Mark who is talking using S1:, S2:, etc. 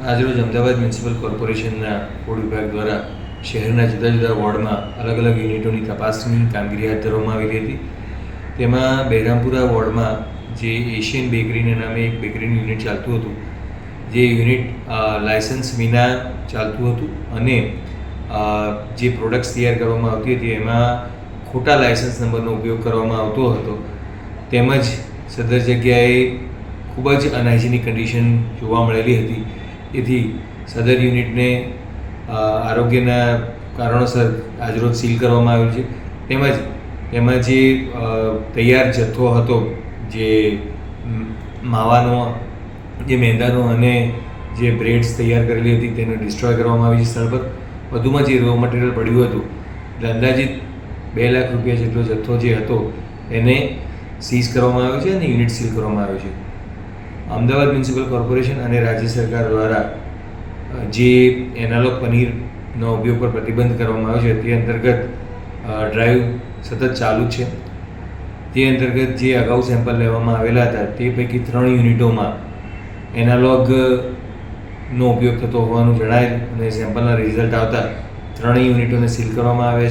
S1: આજરોજ અમદાવાદ મ્યુનિસિપલ કોર્પોરેશનના ફૂડ વિભાગ દ્વારા શહેરના જુદા જુદા વોર્ડમાં અલગ અલગ યુનિટોની તપાસની કામગીરી હાથ ધરવામાં આવેલી હતી. તેમાં બહેરામપુરા વોર્ડમાં જે એશિયન બેકરીના નામે એક બેકરીનું યુનિટ ચાલતું હતું, જે યુનિટ લાયસન્સ વિના ચાલતું હતું અને જે પ્રોડક્ટ્સ તૈયાર કરવામાં આવતી હતી એમાં ખોટા લાયસન્સ નંબરનો ઉપયોગ કરવામાં આવતો હતો. તેમજ સદર જગ્યાએ ખૂબ જ અનહાઇજેનિક કન્ડિશન જોવા મળેલી હતી. તેથી સદર યુનિટને આરોગ્યના કારણોસર આજરોજ સીલ કરવામાં આવ્યું છે. તેમજ એમાં જે તૈયાર જથ્થો હતો, જે માવાનો, જે મેંદાનો અને જે બ્રેડ્સ તૈયાર કરેલી હતી તેને ડિસ્ટ્રોય કરવામાં આવી છે સ્થળ પર. વધુમાં જે રો મટીરિયલ પડ્યું હતું એટલે અંદાજિત 2 લાખ રૂપિયા જેટલો જથ્થો જે હતો એને સીઝ કરવામાં આવ્યો છે અને યુનિટ સીલ કરવામાં આવ્યો છે. અમદાવાદ મ્યુનિસિપલ કોર્પોરેશન અને રાજ્ય સરકાર દ્વારા જે એનાલોગ પનીરનો ઉપયોગ પર પ્રતિબંધ કરવામાં આવ્યો છે તે અંતર્ગત ડ્રાઈવ સતત ચાલુ છે. તે અંતર્ગત જે અગાઉ સેમ્પલ લેવામાં આવેલા હતા તે પૈકી 3 યુનિટોમાં એનાલોગનો ઉપયોગ થતો હોવાનું જણાયેલ અને સેમ્પલના રિઝલ્ટ આવતા 3 યુનિટોને સીલ કરવામાં આવ્યા છે.